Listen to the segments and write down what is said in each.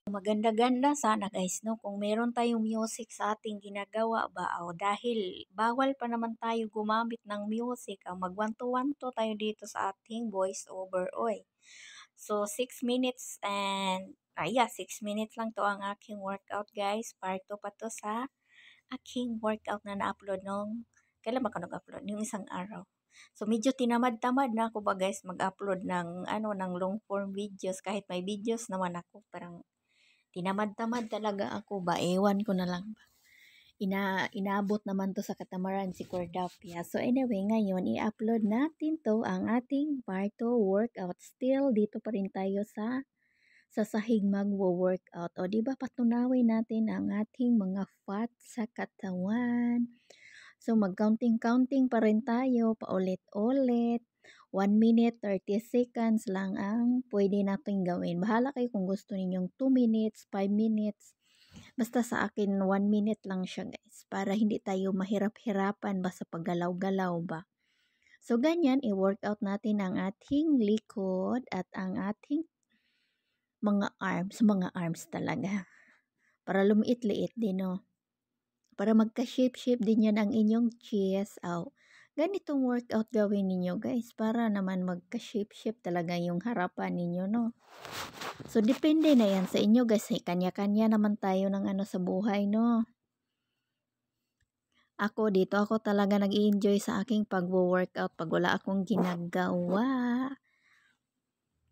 Maganda-ganda sana guys, no? Kung meron tayong music sa ating ginagawa ba, o dahil bawal pa naman tayo gumamit ng music, ang magwanto-wanto tayo dito sa ating voice over, oy. So, 6 minutes and, yeah, 6 minutes lang to ang aking workout guys. Part 2 pa to sa aking workout na na-upload nung, kailan ba ko nag-upload? Yung isang araw. So, medyo tinamad-tamad na ako ba guys mag-upload ng, ng long form videos. Kahit may videos naman ako, parang tinamad-tamad talaga ako ba? Ewan ko na lang ba. Inabot naman to sa katamaran si Cordapia. So anyway, ngayon i-upload natin to ang ating part 2 workout. Still dito pa rin tayo sa sahig magwo-workout. O di ba patunawin natin ang ating mga fat sa katawan. So mag-counting pa rin tayo, paulit-ulit. 1 minute 30 seconds lang ang pwede natin gawin. Bahala kayo kung gusto ninyong 2 minutes, 5 minutes. Basta sa akin 1 minute lang siya guys, para hindi tayo mahirap-hirapan ba sa paggalaw-galaw ba. So ganyan, i-workout natin ang ating likod at ang ating mga arms talaga. Para lumiit-liit din, no? Para magka-shape-shape din yan ang inyong chest. Ganitong workout gawin ninyo guys, para naman magka-shape-shape talaga yung harapan ninyo, no? So depende na yan sa inyo guys. Kanya-kanya naman tayo ng sa buhay, no? Ako talaga nag-i-enjoy sa aking pagwo-workout pag wala akong ginagawa.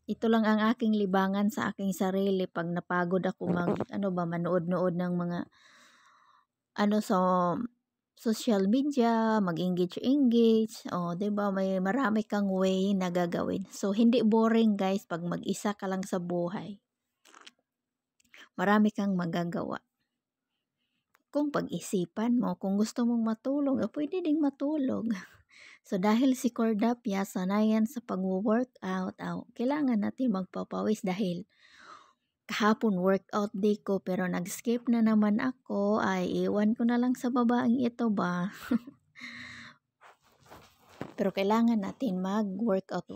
Ito lang ang aking libangan sa aking sarili pag napagod ako manood-nood ng mga sa social media, mag-engage. 'Di ba? May marami kang way na gagawin. So hindi boring guys pag mag-isa ka lang sa buhay. Marami kang magagawa. Kung pag-isipan mo, kung gusto mong matulog, pwede ding matulog. So dahil si Cordapia sanayan sa pag-workout, kailangan natin magpapawis dahil kahapon workout day ko pero nag-skip na naman ako. Ay iwan ko na lang sa babaeng ito ba. Pero kailangan natin mag-workout.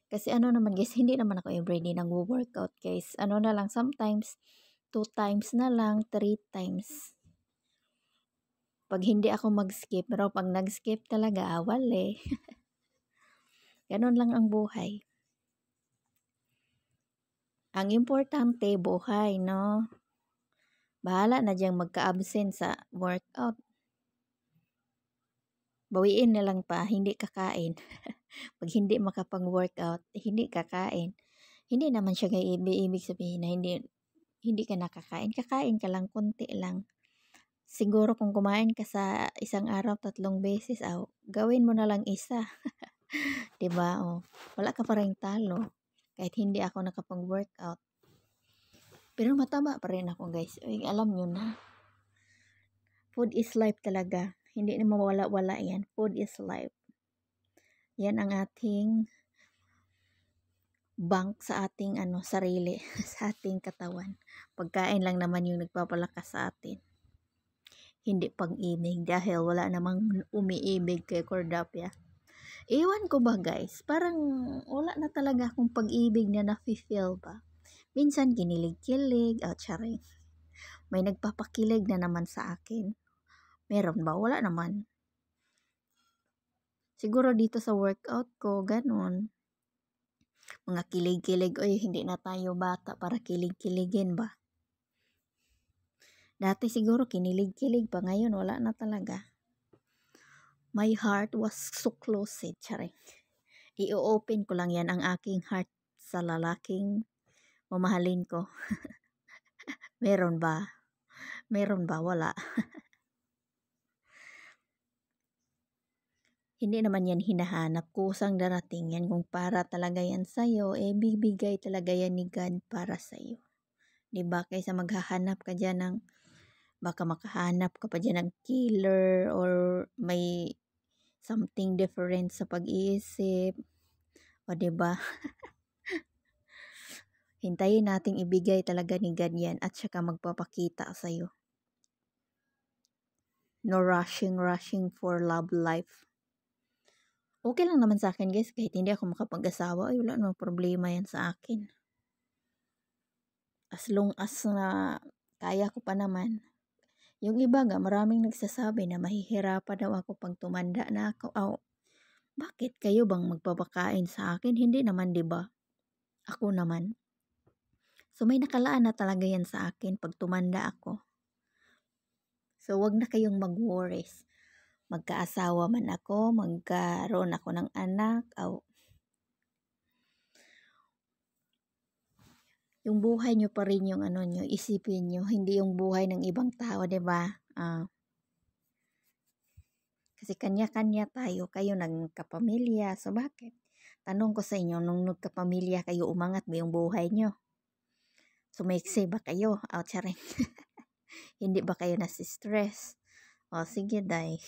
Kasi naman guys, hindi naman ako everyday nag-workout guys. Na lang, sometimes 2 times na lang, 3 times. Pag hindi ako mag-skip, pero pag nag-skip talaga, wala. Ganon lang ang buhay. Ang importante, buhay, no? Bahala na diyang magka-absent sa workout. Bawiin na lang pa, hindi kakain. Pag hindi makapag-workout, hindi kakain. Hindi naman siya ibig sabihin na hindi ka nakakain. Kakain ka lang, konti lang. Siguro kung kumain ka sa isang araw 3 beses, gawin mo na lang isa. 'Di ba? Wala ka pa ring talo kahit hindi ako nakapag-workout. Pero mataba pa rin ako, guys. Alam nyo na. Food is life talaga. Hindi na mawala-wala 'yan. Food is life. Yan ang ating bank sa ating sarili, sa ating katawan. Pagkain lang naman yung nagpapalakas sa atin. Hindi pag-ibig dahil wala namang umiibig kay Cordapia. Iwan ko ba guys, parang wala na talaga akong pag-ibig na nafe-feel ba. Minsan kinilig-kilig, charing. May nagpapakilig na naman sa akin. Meron ba? Wala naman. Siguro dito sa workout ko, ganun. Mga kilig-kilig, hindi na tayo bata para kilig-kiligin ba. Dati siguro kinilig-kilig pa, ngayon wala na talaga. My heart was so closed, charing. I-open ko lang yan ang aking heart sa lalaking mamahalin ko. Meron ba? Meron ba? Wala. Hindi naman yan hinahanap. Kusang darating yan. Kung para talaga yan sa'yo, bibigay talaga yan ni God para sa'yo. Diba? Kaysa maghahanap ka dyan ng, baka makahanap ka pa dyan ng killer or may something different sa pag-iisip. O diba? Hintayin nating ibigay talaga ni God yan at saka magpapakita sa'yo. No rushing for love life. Okay lang naman sa akin guys, kahit hindi ako makapag-asawa, wala namang problema yan sa akin. as long as na kaya ko pa naman. Yung iba nga, maraming nagsasabi na mahihirapan daw ako pag tumanda na ako. Aw, bakit kayo bang magpapakain sa akin? Hindi naman, 'di ba? Ako naman. So may nakalaan na talaga yan sa akin pag tumanda ako. So wag na kayong mag-worries. Magkaasawa man ako, magkaroon ako ng anak, aw, yung buhay nyo pa rin yung ano nyo, isipin nyo, hindi yung buhay ng ibang tao, 'di ba? Kasi kanya-kanya tayo, kayo nagkapamilya, so bakit? Tanong ko sa inyo, nung nagkapamilya kayo, umangat ba yung buhay nyo? Sumaiksi ba kayo? Out charing. Hindi ba kayo nasi-stress? O sige, day.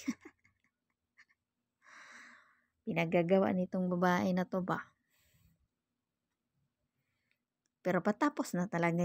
Pinagagawa nitong babae na to ba? Pero patapos na talaga